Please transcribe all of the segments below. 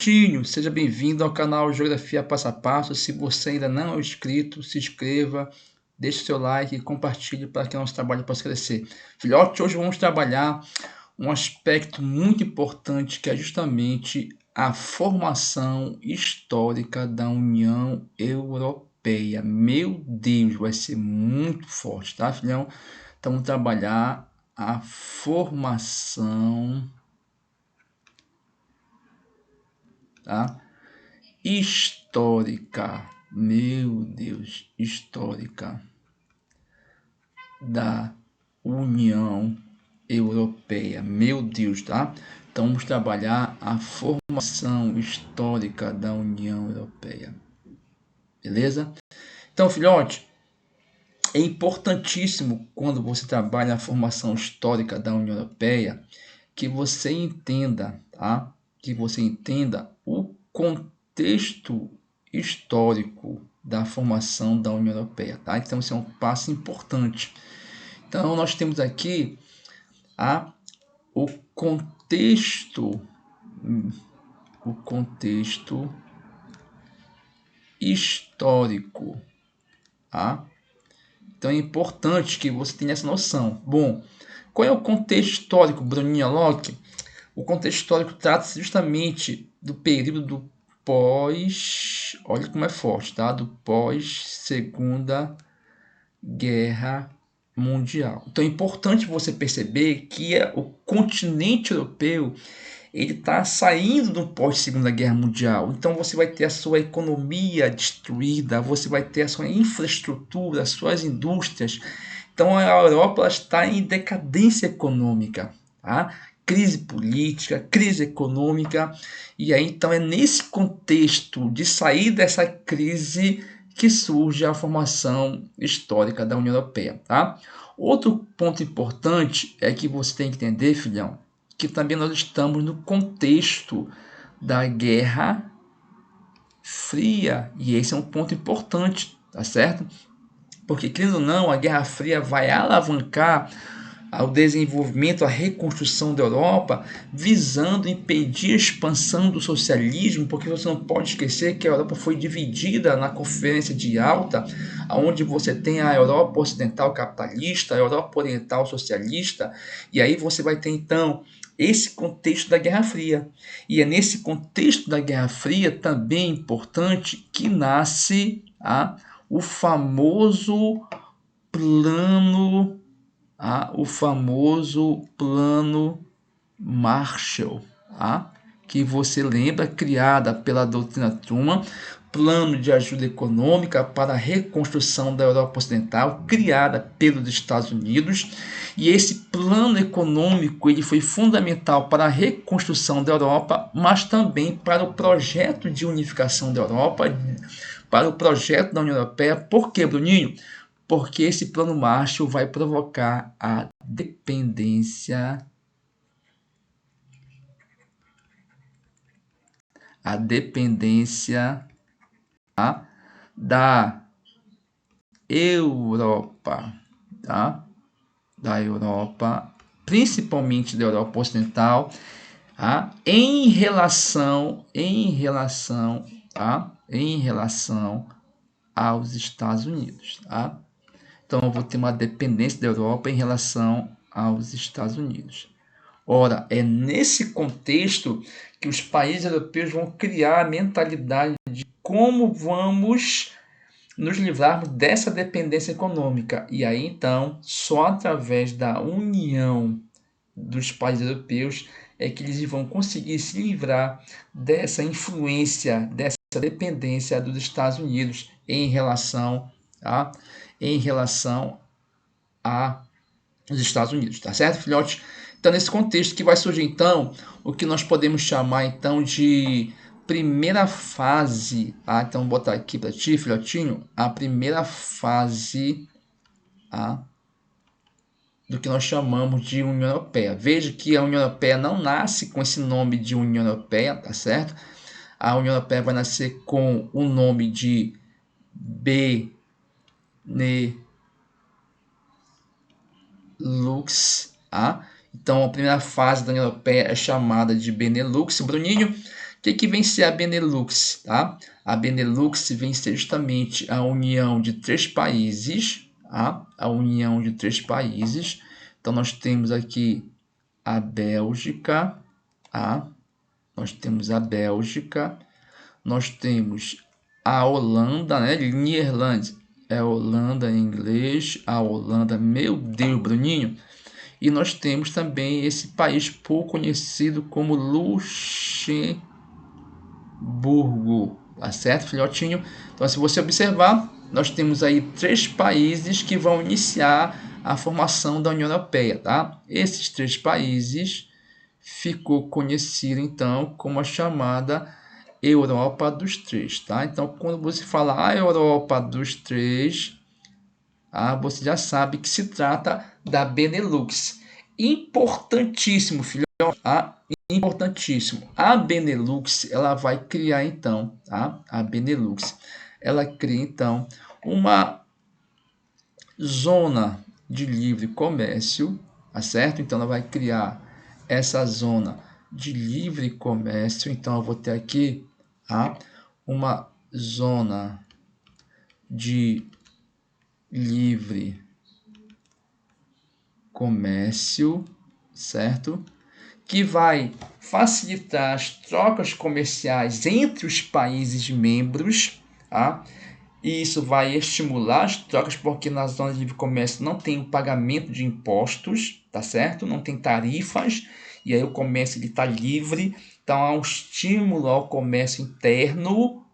Tinho, seja bem-vindo ao canal Geografia Passo a Passo. Se você ainda não é inscrito, se inscreva, deixe seu like e compartilhe para que nosso trabalho possa crescer. Filhote, hoje vamos trabalhar um aspecto muito importante que é justamente a formação histórica da União Europeia. Meu Deus, vai ser muito forte, tá, filhão? Então, vamos trabalhar a formação, tá? Histórica, meu Deus, histórica da União Europeia, meu Deus, tá? Então vamos trabalhar a formação histórica da União Europeia, beleza? Então, filhote, é importantíssimo quando você trabalha a formação histórica da União Europeia que você entenda, tá? Que você entenda o contexto histórico da formação da União Europeia, tá? Então, esse é um passo importante. Então, nós temos aqui o contexto, o contexto histórico, tá? Então, é importante que você tenha essa noção. Bom, qual é o contexto histórico, Bruninha Locke? O contexto histórico trata-se justamente do período do pós, olha como é forte, tá? Do pós Segunda Guerra Mundial. Então é importante você perceber que o continente europeu ele está saindo do pós Segunda Guerra Mundial. Então você vai ter a sua economia destruída, você vai ter a sua infraestrutura, as suas indústrias. Então a Europa está em decadência econômica, tá? Crise política, crise econômica, e aí então é nesse contexto de sair dessa crise que surge a formação histórica da União Europeia, tá? Outro ponto importante é que você tem que entender, filhão, que também nós estamos no contexto da Guerra Fria, e esse é um ponto importante, tá certo? Porque, querendo ou não, a Guerra Fria vai alavancar ao desenvolvimento, a reconstrução da Europa, visando impedir a expansão do socialismo, porque você não pode esquecer que a Europa foi dividida na Conferência de Yalta, onde você tem a Europa Ocidental capitalista, a Europa Oriental socialista, e aí você vai ter então esse contexto da Guerra Fria. E é nesse contexto da Guerra Fria também importante que nasce o famoso plano o famoso plano Marshall, que você lembra, criada pela doutrina Truman, plano de ajuda econômica para a reconstrução da Europa Ocidental, criada pelos Estados Unidos. E esse plano econômico ele foi fundamental para a reconstrução da Europa, mas também para o projeto de unificação da Europa, para o projeto da União Europeia. Por quê, Bruninho? Porque esse plano Marshall vai provocar a dependência da Europa, tá? Da Europa, principalmente da Europa Ocidental, em relação aos Estados Unidos, tá? Então eu vou ter uma dependência da Europa em relação aos Estados Unidos. Ora, é nesse contexto que os países europeus vão criar a mentalidade de como vamos nos livrarmos dessa dependência econômica. E aí, então, só através da união dos países europeus é que eles vão conseguir se livrar dessa influência, dessa dependência dos Estados Unidos em relação aos Estados Unidos, tá certo, filhote? Então, nesse contexto que vai surgir, então, o que nós podemos chamar, então, de primeira fase, então, vou botar aqui para ti, filhotinho, a primeira fase, do que nós chamamos de União Europeia. Veja que a União Europeia não nasce com esse nome de União Europeia, tá certo? A União Europeia vai nascer com o nome de Benelux, Então, a primeira fase da União Europeia é chamada de Benelux. Bruninho, que vem ser a Benelux? Tá? A Benelux vem ser justamente a união de 3 países, tá? A união de 3 países. Então, nós temos aqui a Bélgica, tá? Nós temos a Bélgica, nós temos a Holanda, né? Nederland é Holanda em inglês, a Holanda, meu Deus, Bruninho. E nós temos também esse país pouco conhecido como Luxemburgo, tá certo, filhotinho? Então, se você observar, nós temos aí 3 países que vão iniciar a formação da União Europeia, tá? Esses 3 países ficou conhecido então como a chamada Europa dos 3, tá? Então, quando você fala a Europa dos 3, você já sabe que se trata da Benelux. Importantíssimo, filhão, importantíssimo. A Benelux, ela vai criar então, tá? A Benelux, ela cria então uma zona de livre comércio, tá certo? Então ela vai criar essa zona de livre comércio. Então eu vou ter aqui uma zona de livre comércio, certo? Que vai facilitar as trocas comerciais entre os países membros, tá? E isso vai estimular as trocas, porque na zona de livre comércio não tem o pagamento de impostos, tá certo? Não tem tarifas, e aí o comércio está livre, então há um estímulo ao comércio interno,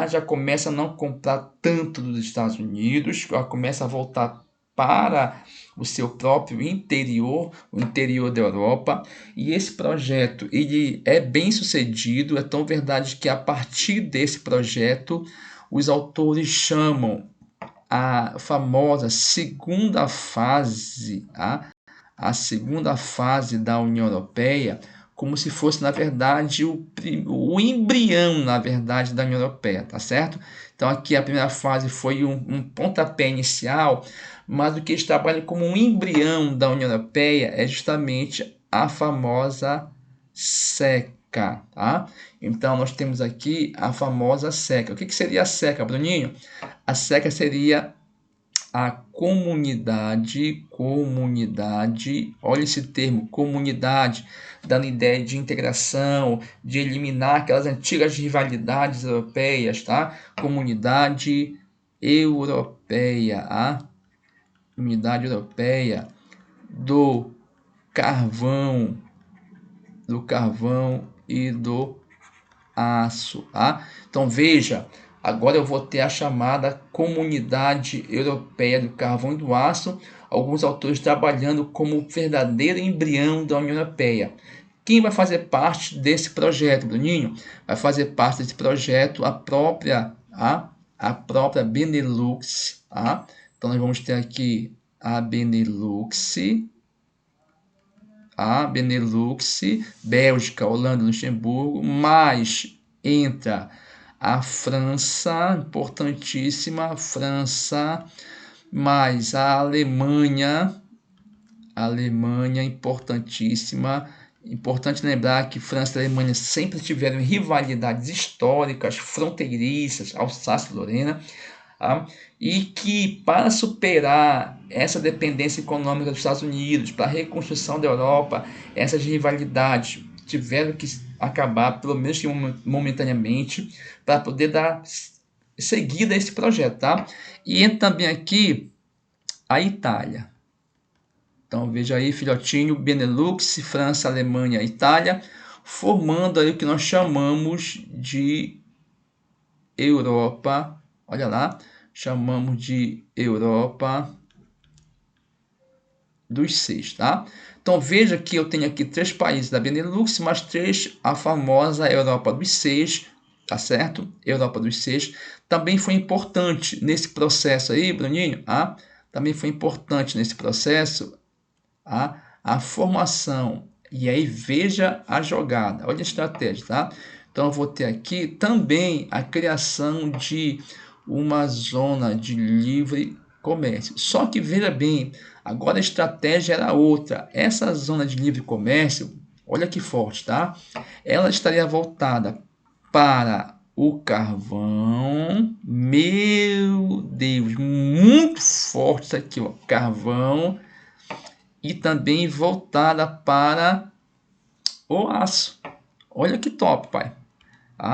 já começa a não comprar tanto dos Estados Unidos, já começa a voltar para o seu próprio interior, o interior da Europa, e esse projeto ele é bem sucedido, é tão verdade que a partir desse projeto os autores chamam a famosa segunda fase, a segunda fase da União Europeia, como se fosse, na verdade, o embrião, na verdade, da União Europeia, tá certo? Então, aqui a primeira fase foi um pontapé inicial, mas o que eles trabalham como um embrião da União Europeia é justamente a famosa SECA, tá? Então, nós temos aqui a famosa SECA. O que seria a SECA, Bruninho? A SECA seria a comunidade, olha esse termo, comunidade, dando ideia de integração, de eliminar aquelas antigas rivalidades europeias, tá? Comunidade europeia, comunidade europeia do carvão e do aço, Então veja, agora eu vou ter a chamada Comunidade Europeia do Carvão e do Aço, alguns autores trabalhando como verdadeiro embrião da União Europeia. Quem vai fazer parte desse projeto, Bruninho? Vai fazer parte desse projeto a própria Benelux, Então nós vamos ter aqui a Benelux, Bélgica, Holanda, Luxemburgo, mais entra a França, importantíssima, França, mais a Alemanha, importantíssima. Importante lembrar que França e Alemanha sempre tiveram rivalidades históricas, fronteiriças, Alsácia e Lorena, e que para superar essa dependência econômica dos Estados Unidos, para a reconstrução da Europa, essas rivalidades tiveram que acabar, pelo menos momentaneamente, para poder dar seguida a esse projeto, tá? E entra também aqui a Itália. Então veja aí, filhotinho, Benelux, França, Alemanha, Itália, formando aí o que nós chamamos de Europa, olha lá, chamamos de Europa dos 6, tá? Então veja que eu tenho aqui 3 países da Benelux, mais 3 a famosa Europa dos 6, tá certo? Europa dos 6 também foi importante nesse processo aí, Bruninho, também foi importante nesse processo a formação. E aí veja a jogada, olha a estratégia, tá? Então eu vou ter aqui também a criação de uma zona de livre comércio. Só que veja bem, agora a estratégia era outra. Essa zona de livre comércio, olha que forte, tá? Ela estaria voltada para o carvão, meu Deus, muito forte isso aqui, ó, carvão, e também voltada para o aço. Olha que top, pai.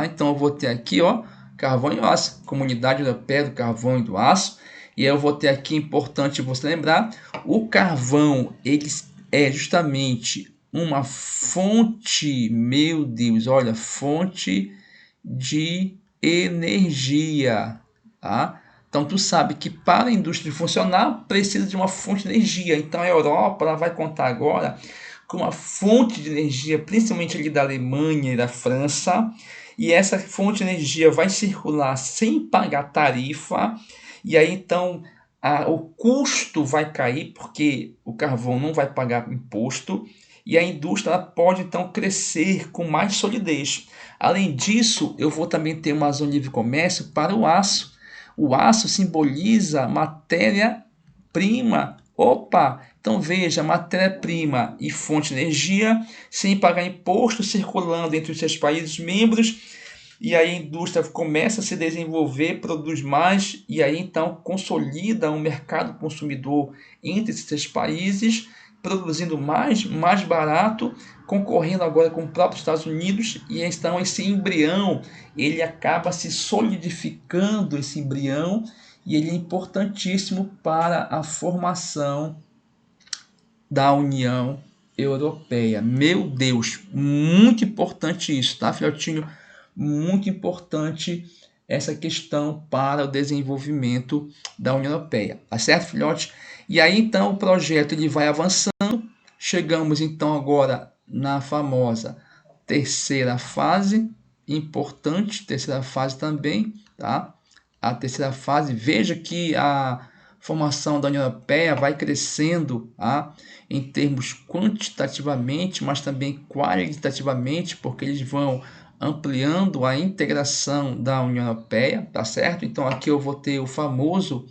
Então eu vou ter aqui, ó, carvão e aço, Comunidade Europeia do Carvão e do Aço. E eu vou ter aqui, importante você lembrar, o carvão, ele é justamente uma fonte, meu Deus, olha, fonte de energia, tá? Então tu sabe que para a indústria funcionar precisa de uma fonte de energia. Então a Europa ela vai contar agora com uma fonte de energia, principalmente ali da Alemanha e da França, e essa fonte de energia vai circular sem pagar tarifa, e aí então o custo vai cair, porque o carvão não vai pagar imposto, e a indústria ela pode então crescer com mais solidez. Além disso, eu vou também ter uma zona de livre comércio para o aço. O aço simboliza matéria-prima. Opa! Então veja, matéria-prima e fonte de energia sem pagar imposto circulando entre os seus países membros, e aí a indústria começa a se desenvolver, produz mais, e aí então consolida um mercado consumidor entre esses países, produzindo mais barato, concorrendo agora com o próprio Estados Unidos, e então esse embrião, ele acaba se solidificando, esse embrião, e ele é importantíssimo para a formação da União Europeia. Meu Deus, muito importante isso, tá, filhotinho? Muito importante essa questão para o desenvolvimento da União Europeia, tá certo, filhote? E aí então o projeto ele vai avançando, chegamos então agora na famosa terceira fase, importante terceira fase também, tá? A terceira fase, veja que a formação da União Europeia vai crescendo, tá? Em termos quantitativamente, mas também qualitativamente, porque eles vão ampliando a integração da União Europeia, tá certo? Então aqui eu vou ter o famoso,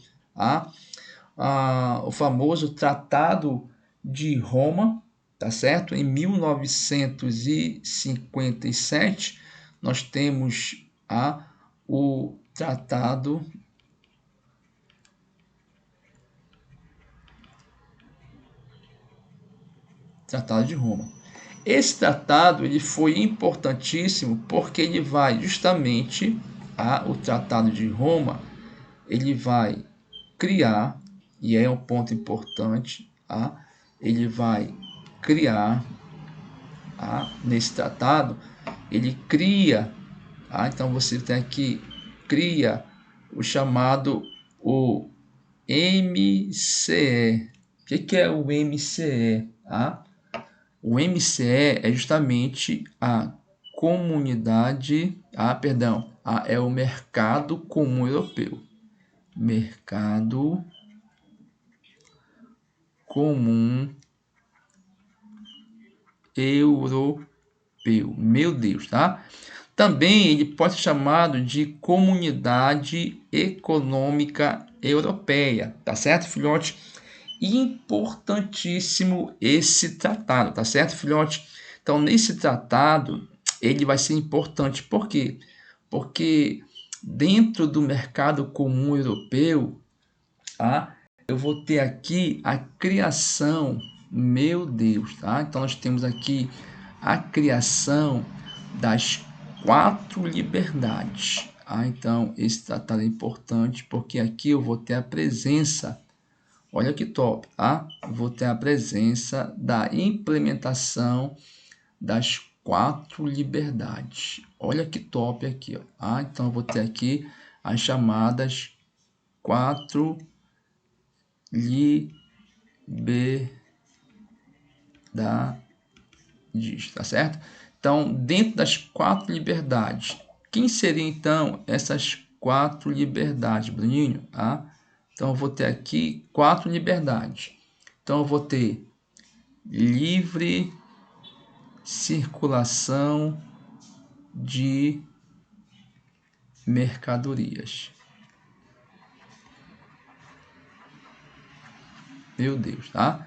o famoso Tratado de Roma, tá certo? Em 1957 nós temos o Tratado de Roma. Esse tratado ele foi importantíssimo porque ele vai justamente o Tratado de Roma, ele vai criar, e é um ponto importante, ele vai criar nesse tratado, ele cria, então você tem aqui, cria o chamado o MCE. O que é o MCE? O MCE é justamente a comunidade, é o Mercado Comum Europeu. Mercado Comum Europeu. Meu Deus, tá? Também ele pode ser chamado de Comunidade Econômica Europeia, tá certo, filhote? Importantíssimo esse tratado, tá certo, filhote? Então, nesse tratado, ele vai ser importante. Por quê? Porque dentro do mercado comum europeu, eu vou ter aqui a criação, meu Deus, tá? Então, nós temos aqui a criação das 4 liberdades. Então, esse tratado é importante porque aqui eu vou ter a presença, olha que top, vou ter a presença da implementação das 4 liberdades. Olha que top aqui, ó. Então, eu vou ter aqui as chamadas 4 liberdades, tá certo? Então, dentro das 4 liberdades, quem seriam então essas 4 liberdades, Bruninho? Então, eu vou ter aqui 4 liberdades. Então, eu vou ter livre circulação de mercadorias. Meu Deus, tá?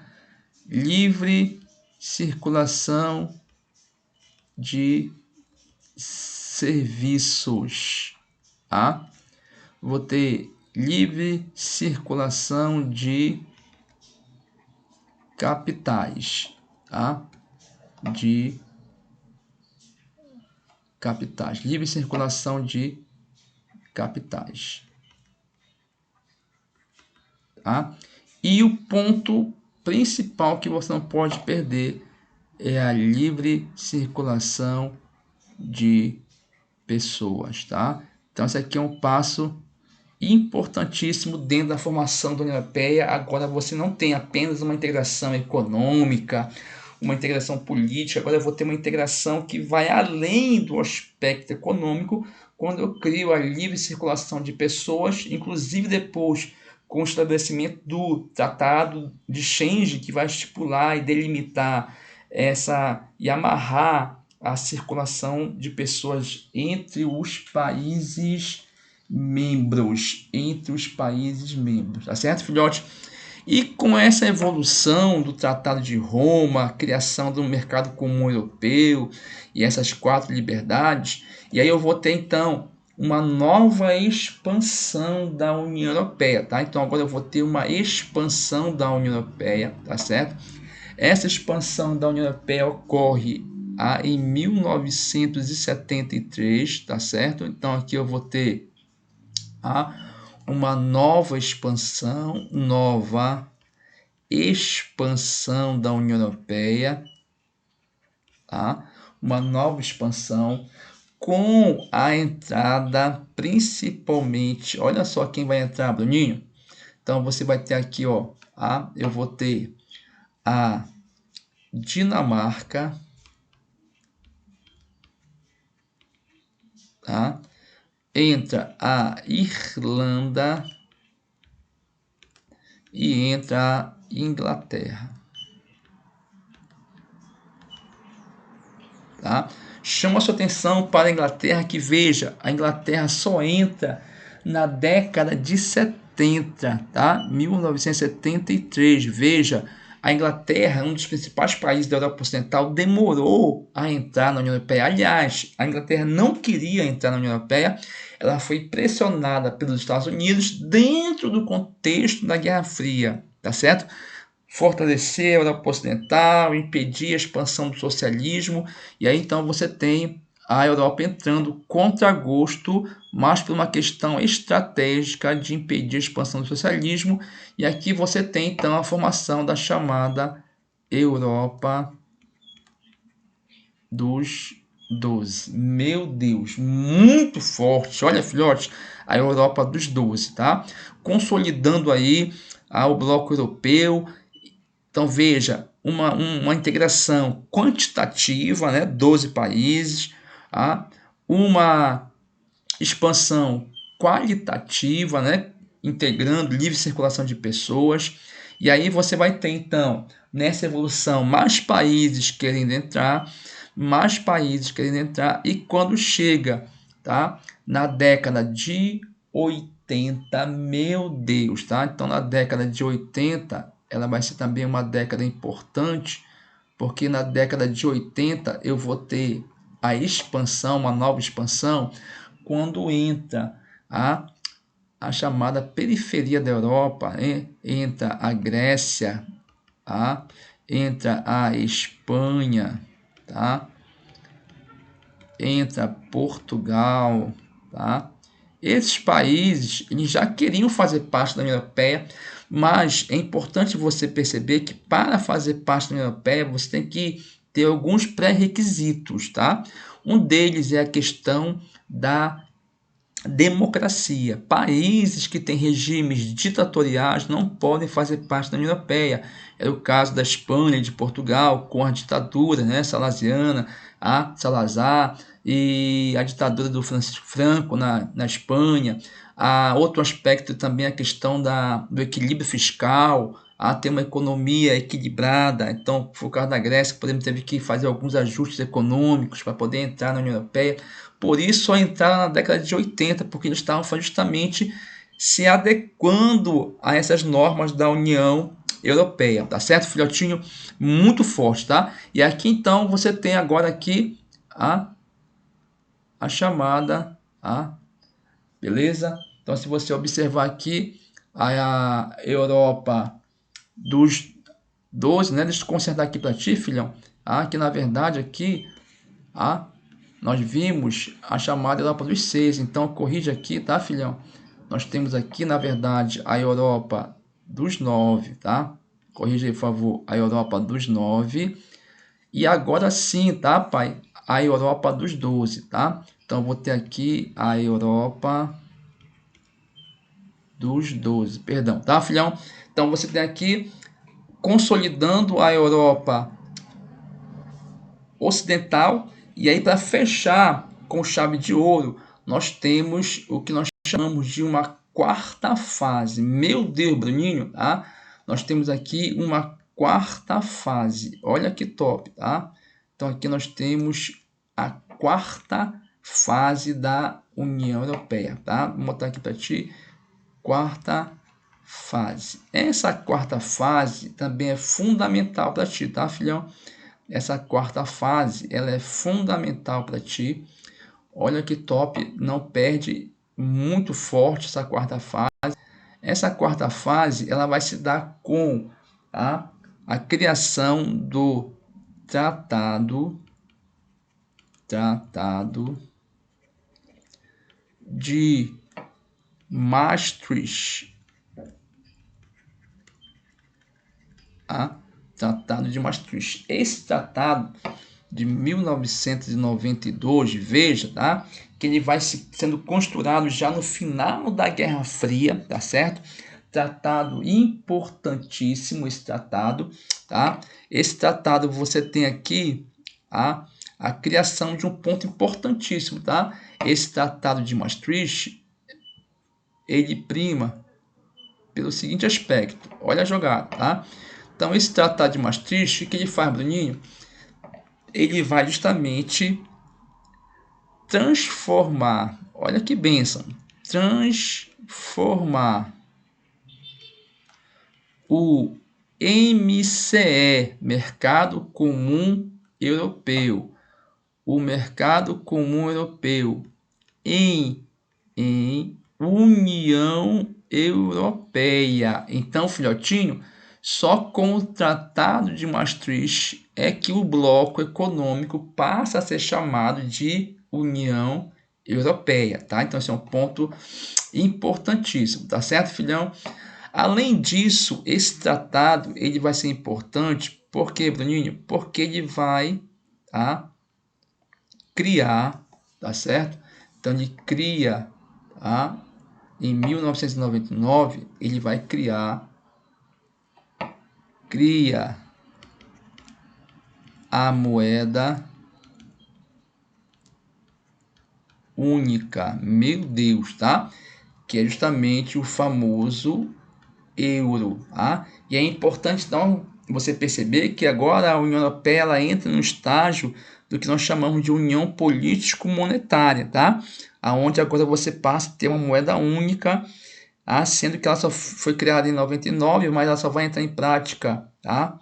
Livre circulação de serviços, tá? Vou ter livre circulação de capitais, tá? De capitais, livre circulação de capitais, tá? E o ponto principal que você não pode perder é a livre circulação de pessoas, tá? Então esse aqui é um passo importantíssimo dentro da formação da União Europeia. Agora você não tem apenas uma integração econômica, uma integração política, agora eu vou ter uma integração que vai além do aspecto econômico, quando eu crio a livre circulação de pessoas, inclusive depois com o estabelecimento do Tratado de Schengen, que vai estipular e delimitar e amarrar a circulação de pessoas entre os países membros, tá certo, filhote? E com essa evolução do Tratado de Roma, a criação do mercado comum europeu e essas 4 liberdades, e aí eu vou ter então uma nova expansão da União Europeia, tá? Então agora eu vou ter uma expansão da União Europeia, tá certo? Essa expansão da União Europeia ocorre em 1973, tá certo? Então aqui eu vou ter uma nova expansão da União Europeia, tá? Uma nova expansão com a entrada principalmente, olha só quem vai entrar, Bruninho. Então você vai ter aqui, ó, eu vou ter a Dinamarca, tá? Entra a Irlanda e entra a Inglaterra, tá? Chama a sua atenção para a Inglaterra, que veja, a Inglaterra só entra na década de 70, tá? 1973, veja, a Inglaterra, um dos principais países da Europa Ocidental, demorou a entrar na União Europeia. Aliás, a Inglaterra não queria entrar na União Europeia, ela foi pressionada pelos Estados Unidos dentro do contexto da Guerra Fria, tá certo? Fortalecer a Europa Ocidental, impedir a expansão do socialismo, e aí então você tem a Europa entrando contra gosto, mas por uma questão estratégica de impedir a expansão do socialismo, e aqui você tem então a formação da chamada Europa dos 12. Meu Deus, muito forte. Olha, filhote, a Europa dos 12, tá? Consolidando aí o bloco europeu. Então, veja, uma integração quantitativa, né? 12 países, uma expansão qualitativa, né? Integrando livre circulação de pessoas. E aí você vai ter, então, nessa evolução, mais países querendo entrar, e quando chega, tá? Na década de 80, meu Deus, tá? Então, na década de 80, ela vai ser também uma década importante, porque na década de 80 eu vou ter a expansão, uma nova expansão, quando entra a chamada periferia da Europa, entra a Grécia, tá? Entra a Espanha, tá? Entra Portugal, tá? Esses países eles já queriam fazer parte da União Europeia, mas é importante você perceber que para fazer parte da União Europeia você tem que ter alguns pré-requisitos, tá? Um deles é a questão da democracia. Países que têm regimes ditatoriais não podem fazer parte da União Europeia. É o caso da Espanha e de Portugal, com a ditadura, né, salesiana, a Salazar, e a ditadura do Francisco Franco na Espanha. Outro aspecto também é a questão do equilíbrio fiscal, ter uma economia equilibrada. Então, foi o caso da Grécia, que por exemplo, teve que fazer alguns ajustes econômicos para poder entrar na União Europeia. Por isso, só entraram na década de 80, porque eles estavam justamente se adequando a essas normas da União Europeia, tá certo, filhotinho? Muito forte, tá? E aqui, então, você tem agora aqui a chamada, beleza? Então, se você observar aqui, a Europa dos 12, né? Deixa eu consertar aqui para ti, filhão. Que na verdade aqui, nós vimos a chamada Europa dos 6. Então, corrige aqui, tá, filhão? Nós temos aqui, na verdade, a Europa dos 9, tá? Corrige aí, por favor, a Europa dos 9. E agora sim, tá, pai? A Europa dos 12, tá? Então, vou ter aqui a Europa dos 12, perdão, tá, filhão? Então, você tem aqui, consolidando a Europa ocidental. E aí, para fechar com chave de ouro, nós temos o que nós chamamos de uma quarta fase. Meu Deus, Bruninho, tá? Nós temos aqui uma quarta fase. Olha que top, tá? Então, aqui nós temos a quarta fase da União Europeia, tá? Vou botar aqui para ti, quarta fase. Essa quarta fase também é fundamental para ti, tá, filhão? Essa quarta fase, ela é fundamental para ti. Olha que top, não perde, muito forte essa quarta fase. Essa quarta fase, ela vai se dar com a criação do Tratado de Maastricht. Tratado de Maastricht. Esse tratado de 1992, veja, tá? Que ele vai sendo construído já no final da Guerra Fria, tá certo? Tratado importantíssimo, esse tratado, tá? Esse tratado você tem aqui a criação de um ponto importantíssimo, tá? Esse tratado de Maastricht, ele prima pelo seguinte aspecto, olha a jogada, tá? Então, esse tratado de Maastricht, o que ele faz, Bruninho? Ele vai justamente transformar, olha que bênção, transformar o MCE, Mercado Comum Europeu, o Mercado Comum Europeu, em União Europeia. Então, filhotinho, só com o Tratado de Maastricht é que o bloco econômico passa a ser chamado de União Europeia, tá? Então, esse é um ponto importantíssimo, tá certo, filhão? Além disso, esse tratado ele vai ser importante, por quê, Bruninho? Porque ele vai criar, tá certo? Então, ele cria, em 1999, ele vai cria a moeda única, meu Deus, tá? Que é justamente o famoso euro, tá? E é importante, então, você perceber que agora a União Europeia ela entra no estágio do que nós chamamos de união político-monetária, tá? Aonde agora você passa a ter uma moeda única, sendo que ela só foi criada em 99, mas ela só vai entrar em prática, tá?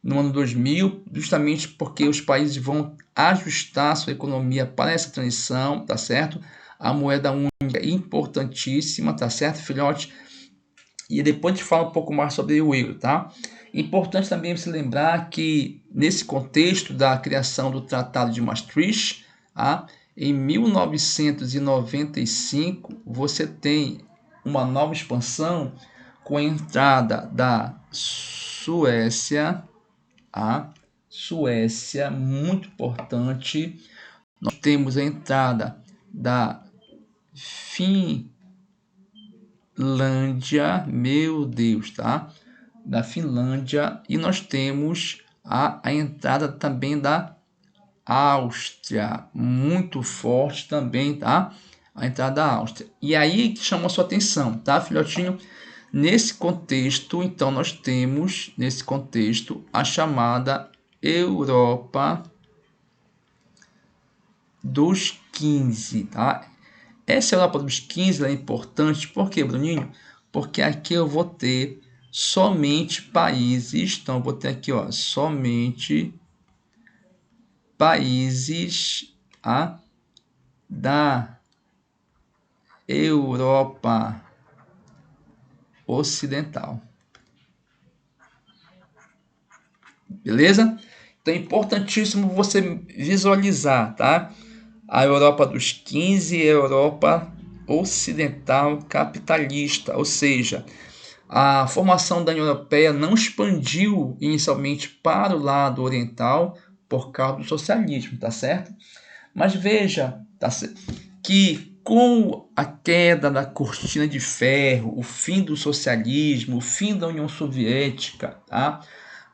No ano 2000, justamente porque os países vão ajustar sua economia para essa transição, tá certo? A moeda única é importantíssima, tá certo, filhote? E depois a gente fala um pouco mais sobre o euro, tá? Importante também se lembrar que nesse contexto da criação do Tratado de Maastricht, em 1995, você tem uma nova expansão com a entrada da Suécia, Suécia, muito importante. Nós temos a entrada da Finlândia, meu Deus, tá? Da Finlândia, e nós temos a entrada também da Áustria, muito forte também, tá? A entrada da Áustria. E aí que chama a sua atenção, tá, filhotinho? Nesse contexto, então, nós temos, nesse contexto, a chamada Europa dos 15, tá? Essa Europa dos 15 é importante, por quê, Bruninho? Porque aqui eu vou ter somente países, então eu vou ter aqui, ó, somente países da Europa Ocidental. Beleza? Então é importantíssimo você visualizar, tá? A Europa dos 15 é a Europa ocidental capitalista, ou seja, a formação da União Europeia não expandiu inicialmente para o lado oriental por causa do socialismo, tá certo? Mas veja, tá certo, que com a queda da cortina de ferro, o fim do socialismo, o fim da União Soviética, tá?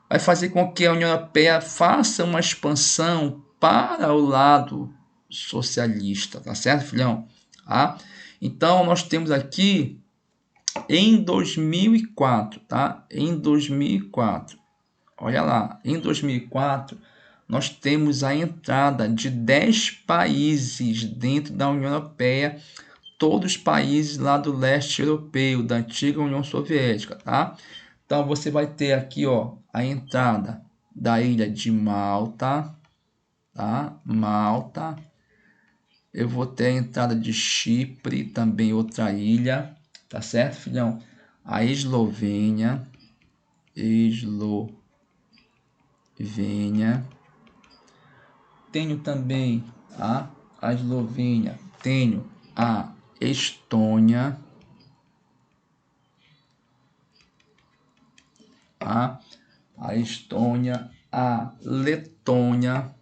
Vai fazer com que a União Europeia faça uma expansão para o lado socialista, tá certo, filhão? Tá? Então, nós temos aqui em 2004, tá? Em 2004, olha lá, em 2004, nós temos a entrada de 10 países dentro da União Europeia, todos os países lá do leste europeu, da antiga União Soviética, tá? Então, você vai ter aqui, ó, a entrada da ilha de Malta, tá? Malta. Eu vou ter a entrada de Chipre, também outra ilha, tá certo, filhão? A Eslovênia, Tenho também a Eslovênia, tenho a Estônia, a Estônia, a Letônia,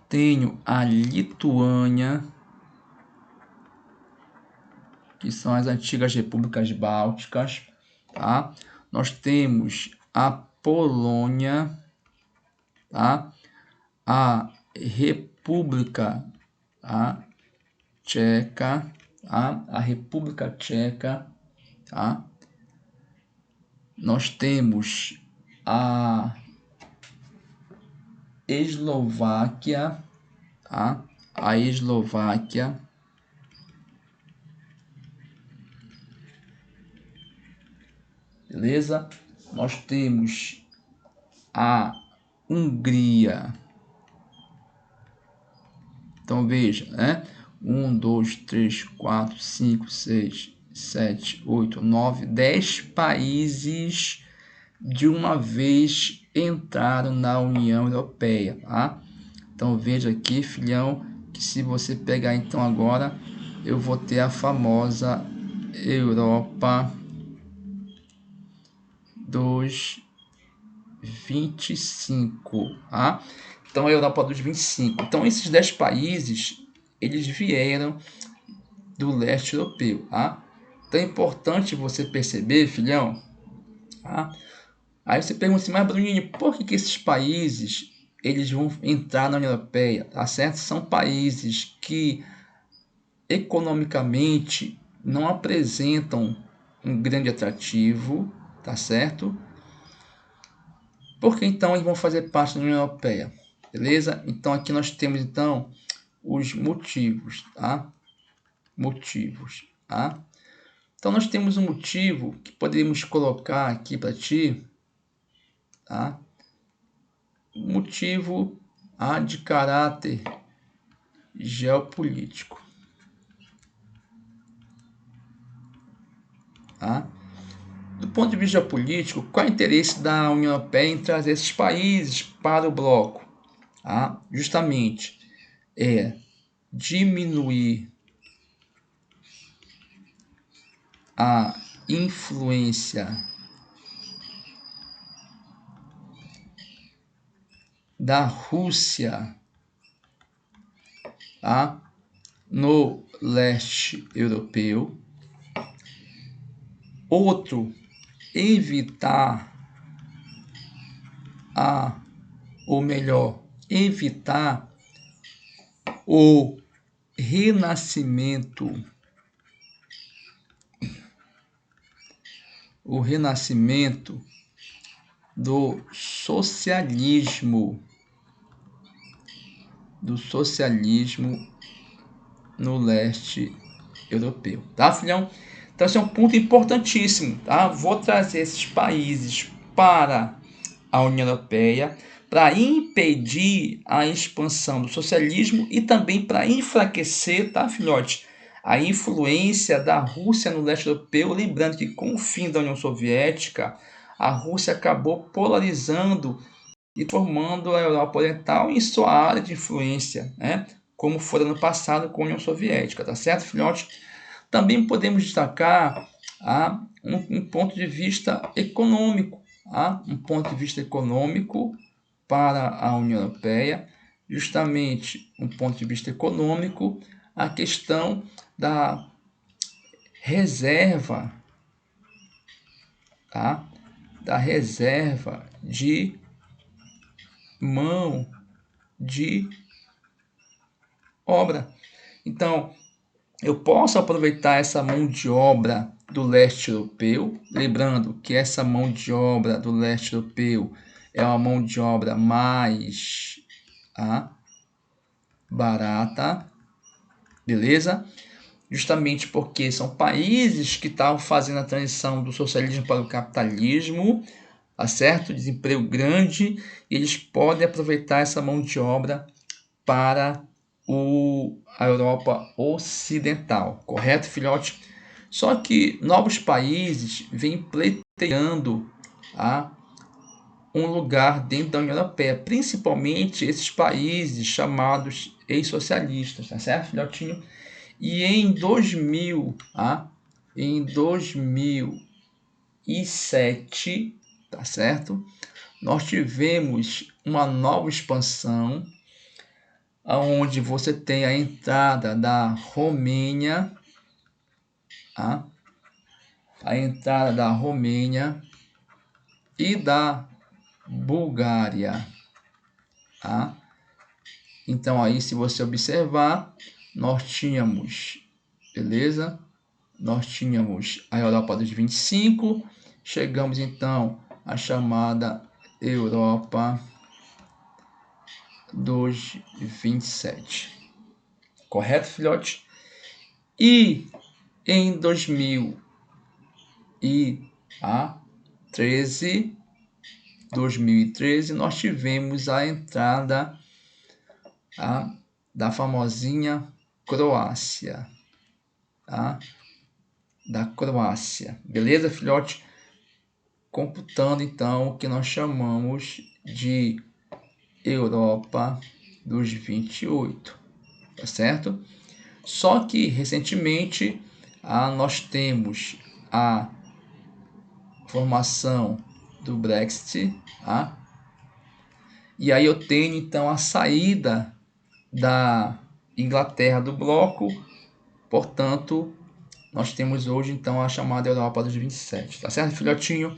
tenho a Lituânia, que são as antigas repúblicas bálticas, tá? Nós temos a Polônia, tá? A República Tcheca, tá? A República Tcheca, tá? Nós temos a Eslováquia, tá? A Eslováquia. Beleza? Nós temos a Hungria. Então veja, né? 1, 2, 3, 4, 5, 6, 7, 8, 9, 10 países de uma vez entraram na União Europeia, tá? Então veja aqui, filhão, que se você pegar então agora, eu vou ter a famosa Europa dos 25, tá? Então a Europa dos 25. Então esses 10 países, eles vieram do leste europeu, tá? Então é importante você perceber, filhão, tá? Aí você pergunta assim, mas Bruninho, por que esses países eles vão entrar na União Europeia, tá certo? São países que economicamente não apresentam um grande atrativo, tá certo? Por que então eles vão fazer parte da União Europeia? Beleza? Então aqui nós temos então os motivos, tá? Motivos, tá? Então nós temos um motivo que poderíamos colocar aqui para ti, tá? Motivo de caráter geopolítico, tá? Do ponto de vista geopolítico, qual é o interesse da União Europeia em trazer esses países para o bloco? Tá? Justamente é diminuir a influência da Rússia, tá? No leste europeu. Outro, evitar evitar o renascimento do socialismo no leste europeu, tá, filhão? Então esse é um ponto importantíssimo, tá? Vou trazer esses países para a União Europeia, para impedir a expansão do socialismo e também para enfraquecer, tá, filhote, a influência da Rússia no leste europeu. Lembrando que com o fim da União Soviética, a Rússia acabou polarizando e formando a Europa Oriental em sua área de influência, né? Como foi no passado com a União Soviética, tá certo, filhote? Também podemos destacar um ponto de vista econômico, um ponto de vista econômico para a União Europeia, justamente um ponto de vista econômico, a questão da reserva, tá? Da reserva de mão de obra. Então, eu posso aproveitar essa mão de obra do leste europeu, lembrando que essa mão de obra do leste europeu é uma mão de obra mais barata, beleza? Justamente porque são países que estavam fazendo a transição do socialismo para o capitalismo, tá certo? Desemprego grande, e eles podem aproveitar essa mão de obra para a Europa Ocidental, correto, filhote? Só que novos países vêm pleiteando um lugar dentro da União Europeia, principalmente esses países chamados ex-socialistas, tá certo, filhotinho? E em 2007, tá certo? Nós tivemos uma nova expansão, onde você tem a entrada da Romênia, a entrada da Romênia e da Bulgária, Então aí, se você observar, nós tínhamos, beleza? Nós tínhamos a Europa dos 25, chegamos então à chamada Europa dos 27. Correto, filhote? E em 2013, nós tivemos a entrada da famosinha Croácia, da Croácia, beleza, filhote? Computando então o que nós chamamos de Europa dos 28, tá certo? Só que recentemente nós temos a formação do Brexit, e aí eu tenho então a saída da Inglaterra do bloco. Portanto, nós temos hoje então a chamada Europa dos 27, tá certo, filhotinho?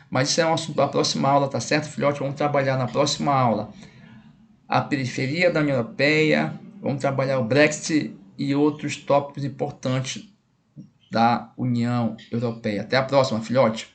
Mas isso é um assunto para a próxima aula, tá certo, filhote? Vamos trabalhar na próxima aula a periferia da União Europeia, vamos trabalhar o Brexit e outros tópicos importantes da União Europeia. Até a próxima, filhote!